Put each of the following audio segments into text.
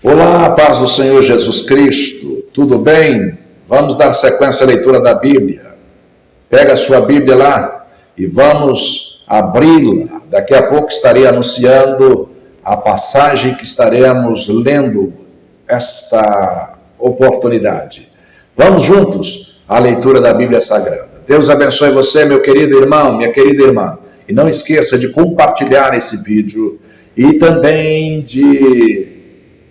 Olá, paz do Senhor Jesus Cristo, tudo bem? Vamos dar sequência à leitura da Bíblia. Pega a sua Bíblia lá e vamos abri-la. Daqui a pouco estarei anunciando a passagem que estaremos lendo esta oportunidade. Vamos juntos à leitura da Bíblia Sagrada. Deus abençoe você, meu querido irmão, minha querida irmã. E não esqueça de compartilhar esse vídeo e também de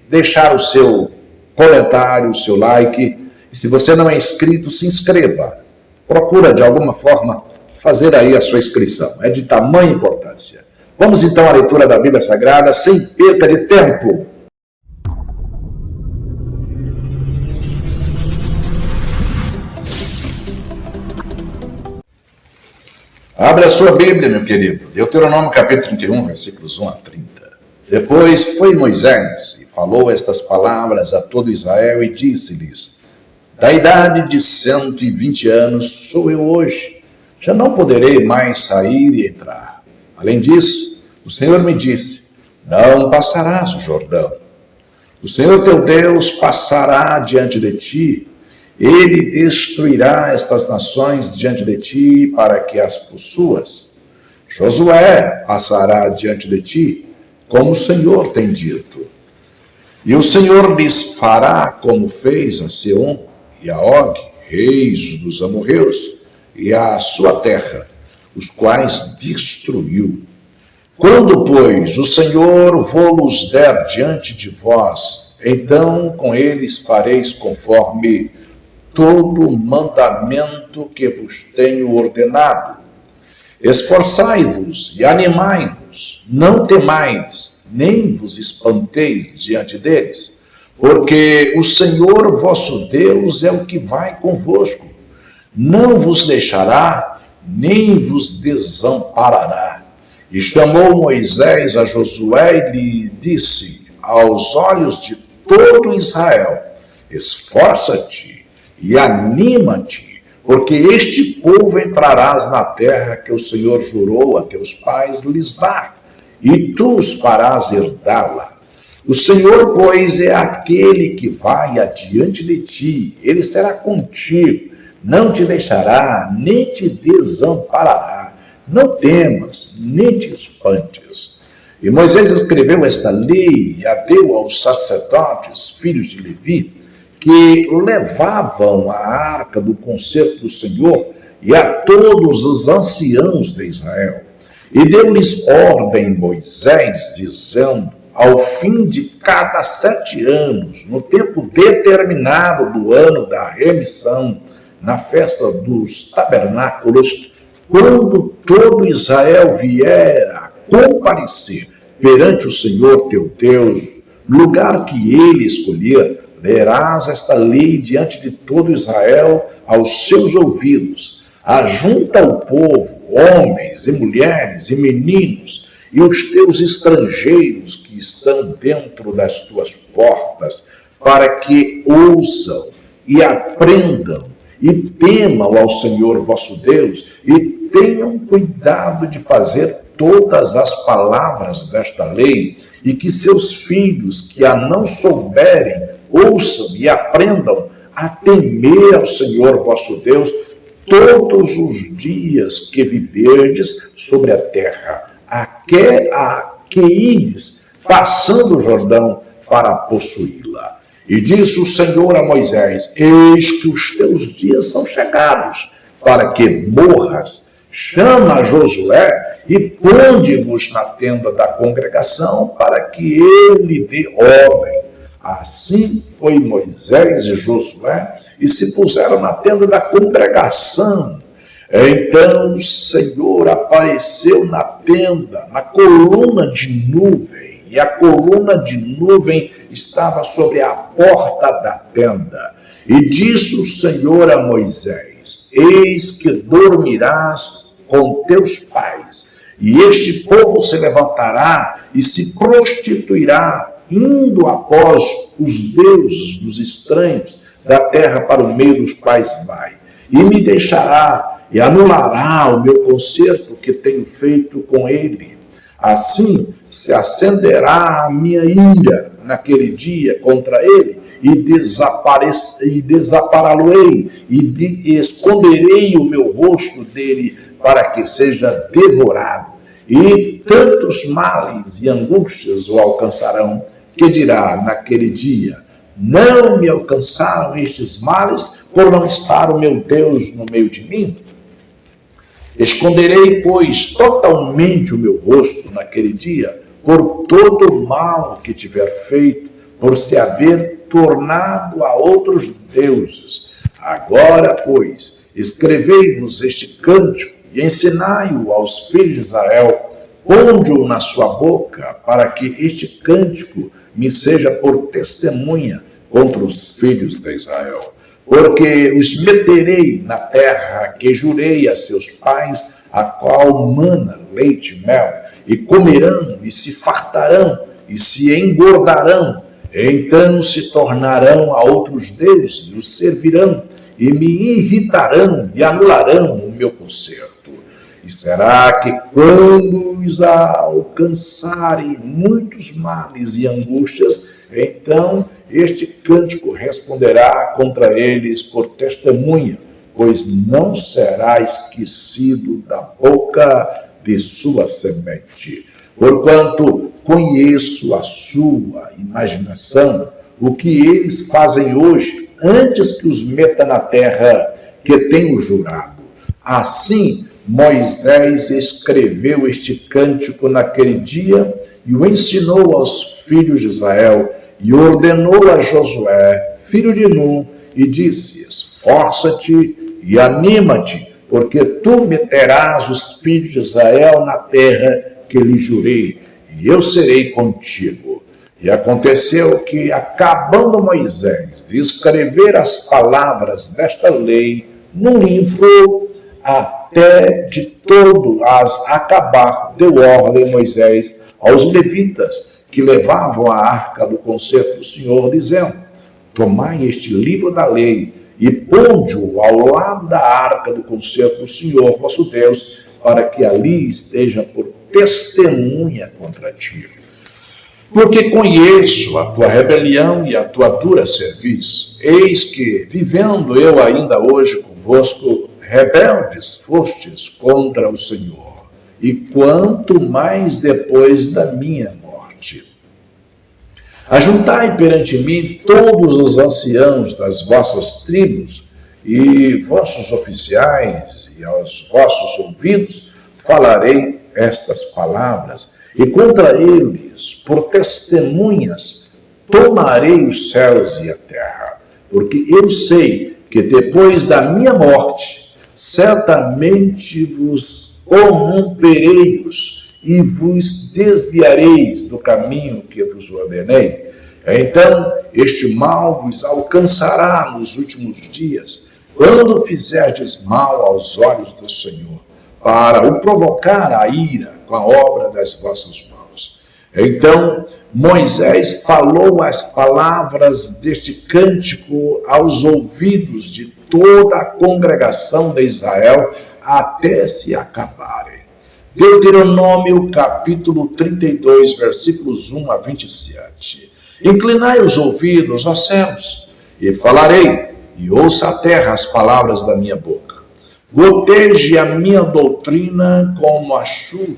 deixar o seu comentário, o seu like. E se você não é inscrito, se inscreva. Procura, de alguma forma, fazer aí a sua inscrição. É de tamanha importância. Vamos então à leitura da Bíblia Sagrada, sem perca de tempo. Abre a sua Bíblia, meu querido. Deuteronômio capítulo 31, versículos 1 a 30. Depois foi Moisés e falou estas palavras a todo Israel e disse-lhes: da idade de 120 anos sou eu hoje, já não poderei mais sair e entrar. Além disso, o Senhor me disse: não passarás o Jordão. O Senhor teu Deus passará diante de ti, ele destruirá estas nações diante de ti para que as possuas. Josué passará diante de ti, como o Senhor tem dito. E o Senhor lhes fará como fez a Seom e a Og, reis dos amorreus, e a sua terra, os quais destruiu. Quando, pois, o Senhor vos der diante de vós, então com eles fareis conforme todo o mandamento que vos tenho ordenado. Esforçai-vos e animai-vos, não temais, nem vos espanteis diante deles, porque o Senhor vosso Deus é o que vai convosco, não vos deixará, nem vos desamparará. E chamou Moisés a Josué e lhe disse aos olhos de todo Israel: esforça-te e anima-te, porque este povo entrarás na terra que o Senhor jurou a teus pais lhes dar, e tu os farás herdá-la. O Senhor, pois, é aquele que vai adiante de ti, ele será contigo, não te deixará, nem te desamparará. Não temas, nem te espantes. E Moisés escreveu esta lei e a deu aos sacerdotes, filhos de Levi, que levavam a arca do concerto do Senhor, e a todos os anciãos de Israel. E deu-lhes ordem Moisés, dizendo: ao fim de cada 7 anos, no tempo determinado do ano da remissão, na festa dos tabernáculos, quando todo Israel vier a comparecer perante o Senhor teu Deus, lugar que ele escolher, lerás esta lei diante de todo Israel aos seus ouvidos. Ajunta o povo, homens e mulheres e meninos, e os teus estrangeiros que estão dentro das tuas portas, para que ouçam e aprendam e temam ao Senhor vosso Deus, e tenham cuidado de fazer todas as palavras desta lei, e que seus filhos que a não souberem ouçam e aprendam a temer ao Senhor vosso Deus todos os dias que viverdes sobre a terra, a que ides, passando o Jordão para possuí-la. E disse o Senhor a Moisés: eis que os teus dias são chegados, para que morras. Chama a Josué e ponde-vos na tenda da congregação, para que ele dê ordem. Assim foi Moisés e Josué, e se puseram na tenda da congregação. Então o Senhor apareceu na tenda, na coluna de nuvem, e a coluna de nuvem estava sobre a porta da tenda. E disse o Senhor a Moisés: eis que dormirás com teus pais, e este povo se levantará e se prostituirá, indo após os deuses dos estranhos da terra para o meio dos quais vai, e me deixará e anulará o meu concerto que tenho feito com ele. Assim se acenderá a minha ira naquele dia contra ele, e desapará-lo-ei, e esconderei o meu rosto dele, para que seja devorado. E tantos males e angústias o alcançarão, que dirá naquele dia: não me alcançaram estes males, por não estar o meu Deus no meio de mim? Esconderei, pois, totalmente o meu rosto naquele dia, por todo o mal que tiver feito, por se haver tornado a outros deuses. Agora, pois, escrevei-vos este cântico e ensinai-o aos filhos de Israel, ponde-o na sua boca, para que este cântico me seja por testemunha contra os filhos de Israel. Porque os meterei na terra que jurei a seus pais, a qual mana leite e mel, e comerão, e se fartarão, e se engordarão. Então se tornarão a outros deuses, e os servirão, e me irritarão, e anularão o meu conserto. E será que quando os alcançarem muitos males e angústias, então este cântico responderá contra eles por testemunha, pois não será esquecido da boca de sua semente. Porquanto conheço a sua imaginação, o que eles fazem hoje, antes que os meta na terra que tenho jurado. Assim, Moisés escreveu este cântico naquele dia e o ensinou aos filhos de Israel, e ordenou a Josué, filho de Nun, e disse: esforça-te e anima-te, porque tu meterás os filhos de Israel na terra que lhe jurei, e eu serei contigo. E aconteceu que, acabando Moisés de escrever as palavras desta lei no livro, até de todo as acabar, deu ordem Moisés aos levitas que levavam a arca do concerto do Senhor, dizendo: tomai este livro da lei e ponde-o ao lado da arca do concerto do Senhor vosso Deus, para que ali esteja por testemunha contra ti. Porque conheço a tua rebelião e a tua dura serviço. Eis que, vivendo eu ainda hoje convosco, rebeldes fostes contra o Senhor, e quanto mais depois da minha morte. Ajuntai perante mim todos os anciãos das vossas tribos, e vossos oficiais, e aos vossos ouvidos falarei estas palavras, e contra eles, por testemunhas, tomarei os céus e a terra, porque eu sei que depois da minha morte, certamente vos corrompereis e vos desviareis do caminho que vos ordenei. Então este mal vos alcançará nos últimos dias, quando fizerdes mal aos olhos do Senhor, para o provocar a ira com a obra das vossas mãos. Então Moisés falou as palavras deste cântico aos ouvidos de toda a congregação de Israel, até se acabarem. Deuteronômio capítulo 32, versículos 1 a 27. Inclinai os ouvidos, ó céus, e falarei, e ouça a terra as palavras da minha boca. Goteje a minha doutrina como a chuva,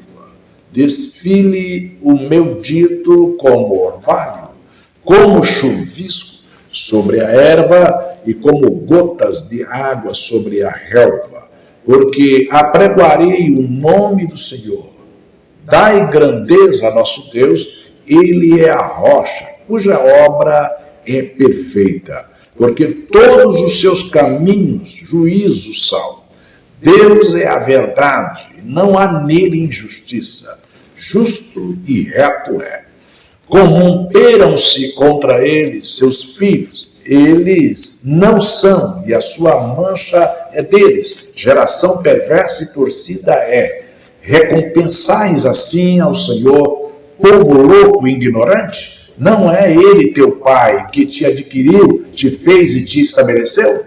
desfile o meu dito como orvalho, como chuvisco sobre a erva e como gotas de água sobre a relva, porque apregoarei o nome do Senhor. Dai grandeza a nosso Deus, ele é a rocha, cuja obra é perfeita, porque todos os seus caminhos juízos são. Deus é a verdade, não há nele injustiça, justo e reto é. Corromperam-se contra ele seus filhos, eles não são, e a sua mancha é deles, geração perversa e torcida é. Recompensais assim ao Senhor, povo louco e ignorante? Não é ele teu pai que te adquiriu, te fez e te estabeleceu?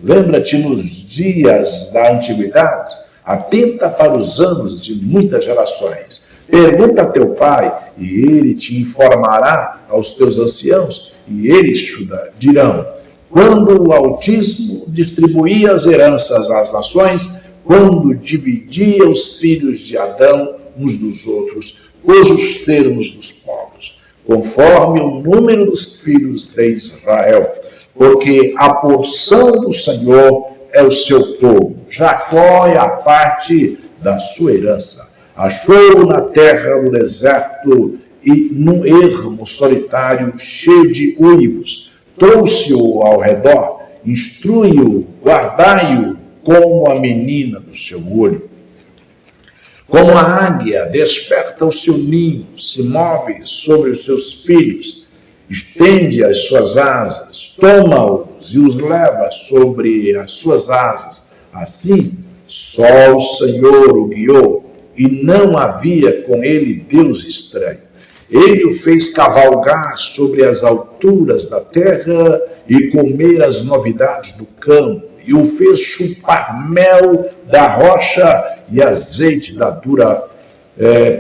Lembra-te nos dias da antiguidade, atenta para os anos de muitas gerações. Pergunta a teu pai, e ele te informará aos teus anciãos, e eles te dirão. Quando o Altíssimo distribuía as heranças às nações, quando dividia os filhos de Adão uns dos outros, pôs os termos dos povos, conforme o número dos filhos de Israel, porque a porção do Senhor é o seu povo. Jacó é a parte da sua herança. Achou-o na terra do deserto e num ermo solitário cheio de uivos. Trouxe-o ao redor, instrui-o, guardai-o como a menina do seu olho. Como a águia desperta o seu ninho, se move sobre os seus filhos, estende as suas asas, toma-os e os leva sobre as suas asas. Assim, só o Senhor o guiou, e não havia com ele Deus estranho. Ele o fez cavalgar sobre as alturas da terra e comer as novidades do campo, e o fez chupar mel da rocha e azeite da dura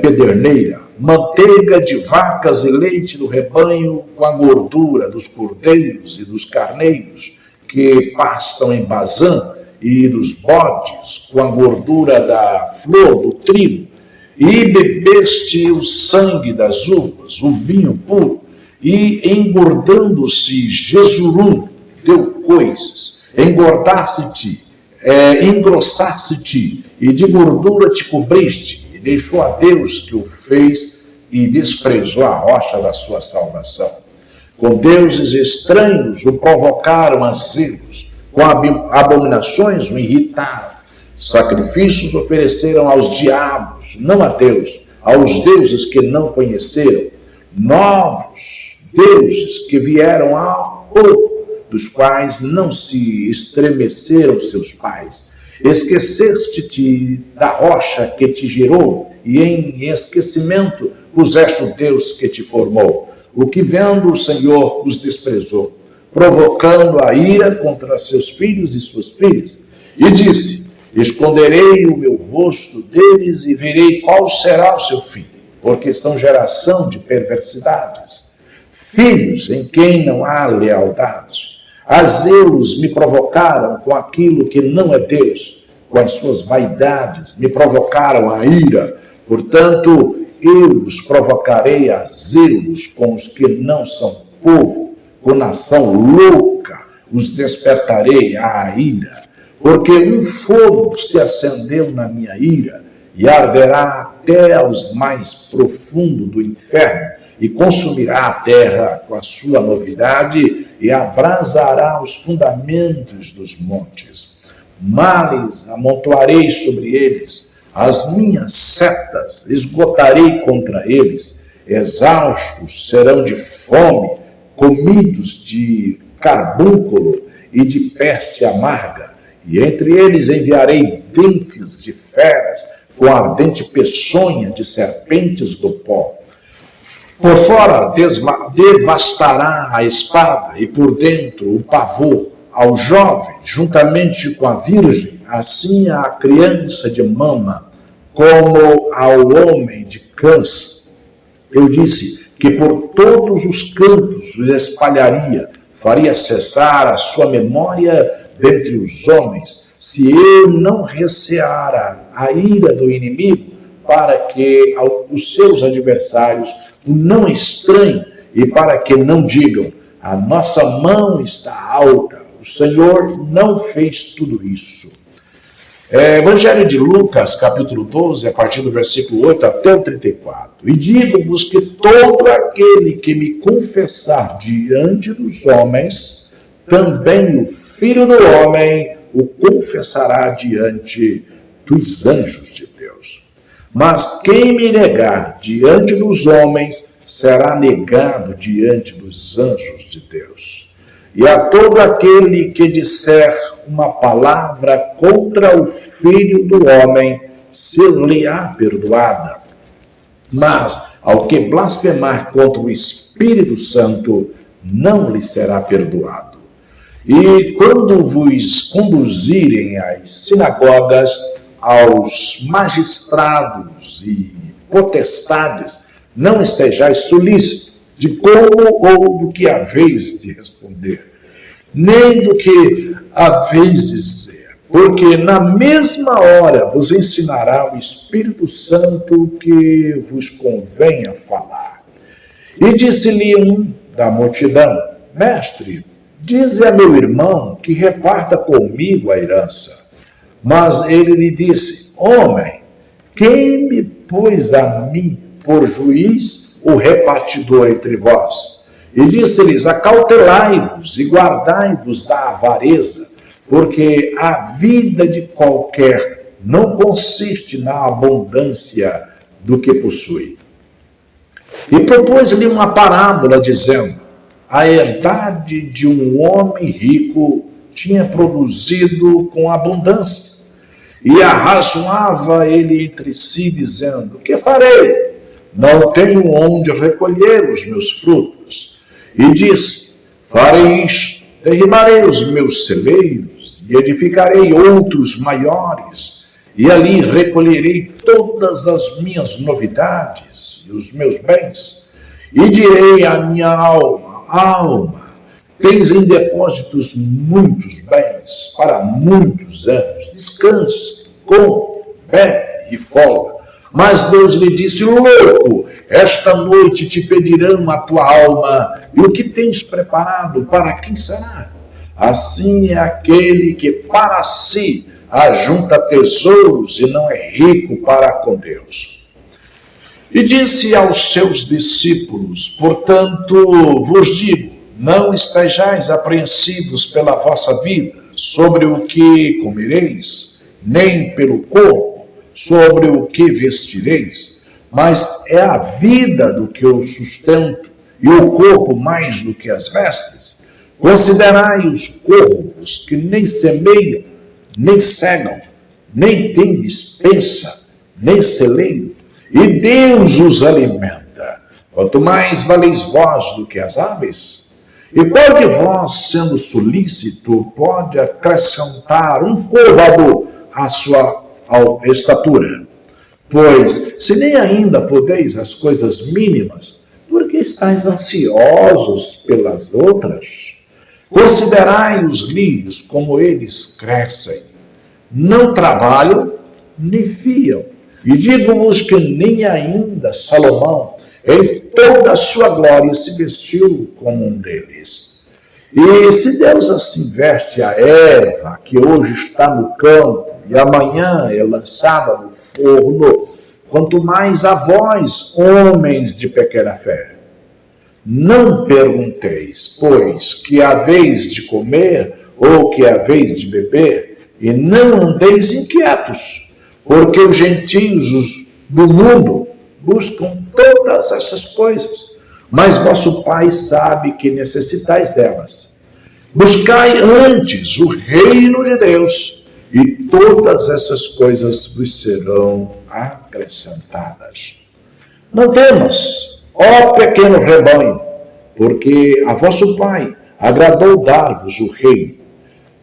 pederneira, manteiga de vacas e leite do rebanho, com a gordura dos cordeiros e dos carneiros que pastam em Bazã, e dos bodes, com a gordura da flor do trigo, e bebeste o sangue das uvas, o vinho puro, e engordando-se Jesurum deu coisas, engordaste-te, engrossaste-te, e de gordura te cobriste, e deixou a Deus que o fez, e desprezou a rocha da sua salvação. Com deuses estranhos o provocaram a zelos, com abominações o irritaram. Sacrifícios ofereceram aos diabos, não a Deus, aos deuses que não conheceram. Novos deuses que vieram há pouco, dos quais não se estremeceram seus pais. Esqueceste-te da rocha que te gerou, e em esquecimento puseste o Deus que te formou. O que vendo o Senhor os desprezou, provocando a ira contra seus filhos e suas filhas. E disse, esconderei o meu rosto deles e verei qual será o seu fim, porque são geração de perversidades, filhos em quem não há lealdade. A zelos me provocaram com aquilo que não é Deus, com as suas vaidades me provocaram a ira. Portanto, eu os provocarei a zelos com os que não são povo, com nação louca os despertarei à ira. Porque um fogo se acendeu na minha ira, e arderá até aos mais profundos do inferno, e consumirá a terra com a sua novidade, e abrasará os fundamentos dos montes. Males amontoarei sobre eles, as minhas setas esgotarei contra eles, exaustos serão de fome, comidos de carbúnculo e de peste amarga, e entre eles enviarei dentes de feras, com ardente peçonha de serpentes do pó. Por fora devastará a espada, e por dentro o pavor. Ao jovem, juntamente com a virgem, assim à criança de mama, como ao homem de câncer. Eu disse que por todos os cantos os espalharia, faria cessar a sua memória dentre os homens, se eu não receara a ira do inimigo, para que os seus adversários o não estranhem, e para que não digam, a nossa mão está alta, o Senhor não fez tudo isso. Evangelho de Lucas, capítulo 12, a partir do versículo 8 até o 34. E digo-vos que todo aquele que me confessar diante dos homens, também o Filho do Homem o confessará diante dos anjos de Deus. Mas quem me negar diante dos homens, será negado diante dos anjos de Deus. E a todo aquele que disser uma palavra contra o Filho do Homem, ser-lhe-á perdoada. Mas ao que blasfemar contra o Espírito Santo, não lhe será perdoado. E quando vos conduzirem às sinagogas, aos magistrados e potestades, não estejais solícitos de como ou do que haveis de responder, nem do que haveis de dizer, porque na mesma hora vos ensinará o Espírito Santo que vos convenha falar. E disse-lhe um da multidão: Mestre, dize a meu irmão que reparta comigo a herança. Mas ele lhe disse: Homem, quem me pôs a mim por juiz o repartidor entre vós? E disse-lhes: Acautelai-vos e guardai-vos da avareza, porque a vida de qualquer não consiste na abundância do que possui. E propôs-lhe uma parábola, dizendo: A herdade de um homem rico tinha produzido com abundância. E arrazoava ele entre si, dizendo: Que farei? Não tenho onde recolher os meus frutos. E disse: Farei isto, derribarei os meus celeiros, e edificarei outros maiores, e ali recolherei todas as minhas novidades e os meus bens. E direi à minha alma: Alma, tens em depósitos muitos bens para muitos anos. Descanse, come, bebe e folga. Mas Deus lhe disse: Louco, esta noite te pedirão a tua alma, e o que tens preparado, para quem será? Assim é aquele que para si ajunta tesouros e não é rico para com Deus. E disse aos seus discípulos: Portanto vos digo, não estejais apreensivos pela vossa vida, sobre o que comereis, nem pelo corpo, sobre o que vestireis, mas é a vida do que o sustento, e o corpo mais do que as vestes. Considerai os corvos, que nem semeiam, nem cegam, nem têm despensa, nem celeiro, e Deus os alimenta. Quanto mais valeis vós do que as aves? E qual de vós, sendo solícito, pode acrescentar um côvado à sua estatura? Pois, se nem ainda podeis as coisas mínimas, por que estáis ansiosos pelas outras? Considerai os lírios, como eles crescem. Não trabalham, nem fiam. E digo-vos que nem ainda Salomão, em toda a sua glória, se vestiu como um deles. E se Deus assim veste a erva, que hoje está no campo, e amanhã é lançada no forno, quanto mais a vós, homens de pequena fé. Não pergunteis, pois, que haveis de comer, ou que haveis de beber, e não andeis inquietos, porque os gentios do mundo buscam todas essas coisas, mas vosso Pai sabe que necessitais delas. Buscai antes o reino de Deus, e todas essas coisas vos serão acrescentadas. Não temas, ó pequeno rebanho, porque a vosso Pai agradou dar-vos o reino.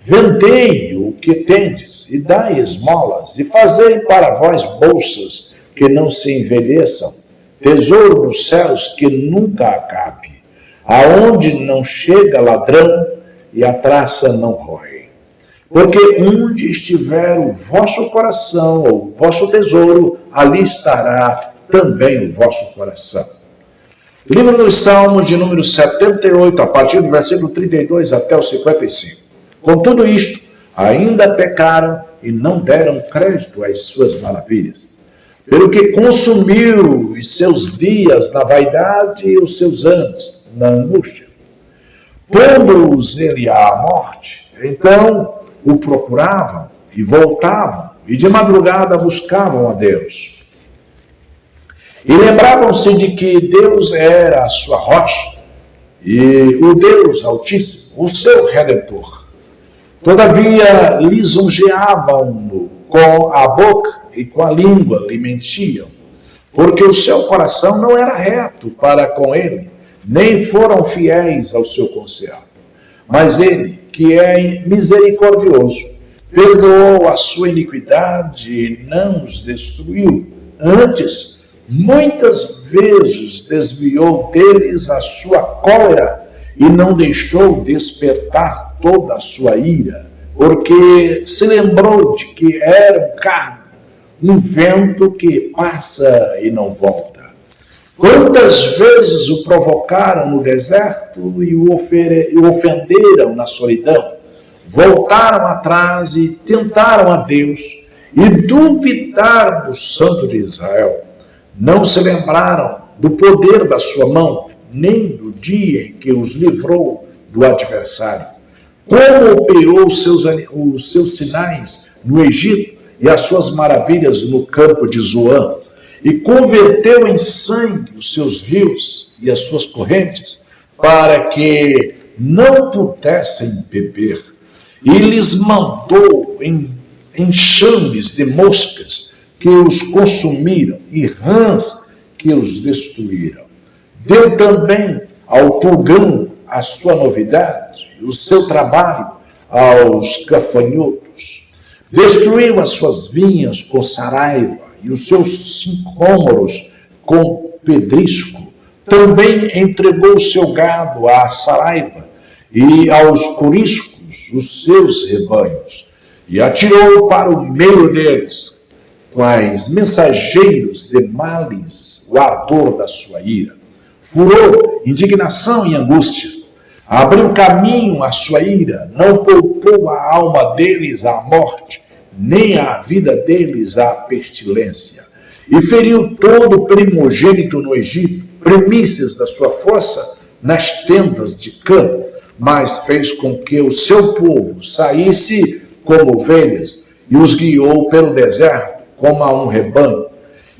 Vendei o que tendes, e dai esmolas, e fazei para vós bolsas que não se envelheçam, tesouro nos céus que nunca acabe, aonde não chega ladrão e a traça não rói. Porque onde estiver o vosso coração, ou o vosso tesouro, ali estará também o vosso coração. Livro dos Salmos, de número 78, a partir do versículo 32 até o 55. Com tudo isto, ainda pecaram e não deram crédito às suas maravilhas, pelo que consumiu os seus dias na vaidade e os seus anos na angústia. Pondo-os ele à morte, então o procuravam e voltavam, e de madrugada buscavam a Deus. E lembravam-se de que Deus era a sua rocha, e o Deus Altíssimo, o seu Redentor. Todavia, lisonjeavam-no com a boca e com a língua lhe mentiam, porque o seu coração não era reto para com ele, nem foram fiéis ao seu conselho. Mas ele, que é misericordioso, perdoou a sua iniquidade e não os destruiu. Antes, muitas vezes desviou deles a sua cólera e não deixou despertar toda a sua ira, porque se lembrou de que era um carro, um vento que passa e não volta. Quantas vezes o provocaram no deserto e o ofenderam na solidão, voltaram atrás e tentaram a Deus e duvidaram do Santo de Israel. Não se lembraram do poder da sua mão, nem do dia em que os livrou do adversário. Como operou os seus sinais no Egito e as suas maravilhas no campo de Zoan, e converteu em sangue os seus rios e as suas correntes, para que não pudessem beber. E lhes mandou enxames de moscas que os consumiram e rãs que os destruíram. Deu também ao pulgão a sua novidade, o seu trabalho aos gafanhotos. Destruiu as suas vinhas com saraiva e os seus sicômoros com pedrisco. Também entregou o seu gado à saraiva e aos coriscos os seus rebanhos, e atirou para o meio deles, quais mensageiros de males, o ardor da sua ira. Furor, indignação e angústia. Abriu caminho à sua ira, não poupou a alma deles à morte, nem a vida deles à pestilência. E feriu todo o primogênito no Egito, primícias da sua força nas tendas de campo, mas fez com que o seu povo saísse como ovelhas e os guiou pelo deserto como a um rebanho,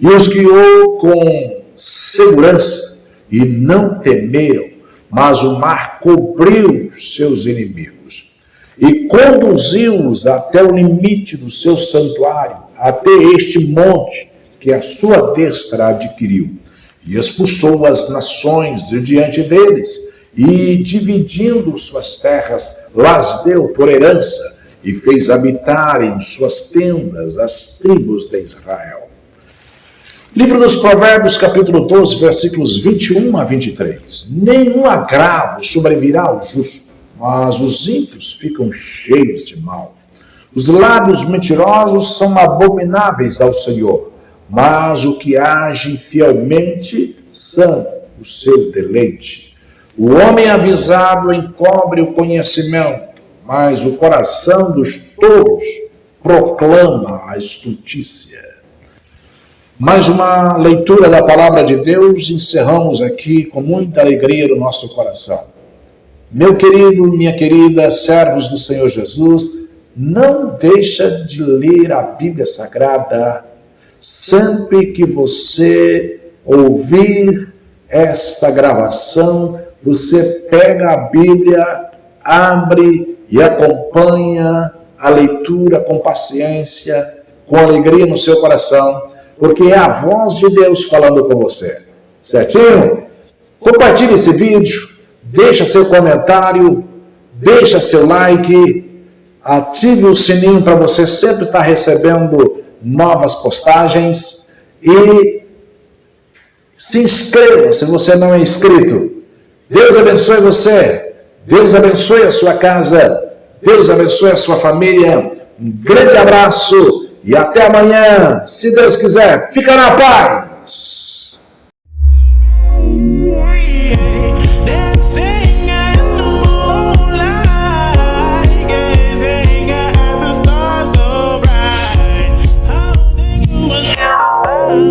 e os guiou com segurança e não temeram, mas o mar cobriu os seus inimigos e conduziu-os até o limite do seu santuário, até este monte que a sua destra adquiriu, e expulsou as nações de diante deles, e dividindo suas terras, las deu por herança, e fez habitar em suas tendas as tribos de Israel. Livro dos Provérbios, capítulo 12, versículos 21 a 23. Nenhum agravo sobrevirá ao justo, mas os ímpios ficam cheios de mal. Os lábios mentirosos são abomináveis ao Senhor, mas o que age fielmente são o seu deleite. O homem avisado encobre o conhecimento, mas o coração dos tolos proclama a estultícia. Mais uma leitura da palavra de Deus, encerramos aqui com muita alegria no nosso coração. Meu querido, minha querida, servos do Senhor Jesus, não deixa de ler a Bíblia Sagrada. Sempre que você ouvir esta gravação, você pega a Bíblia, abre e acompanha a leitura com paciência, com alegria no seu coração, porque é a voz de Deus falando com você. Certinho? Compartilhe esse vídeo, deixa seu comentário, deixa seu like, ative o sininho para você sempre estar recebendo novas postagens e se inscreva se você não é inscrito. Deus abençoe você, Deus abençoe a sua casa, Deus abençoe a sua família. Um grande abraço e até amanhã, se Deus quiser. Fica na paz!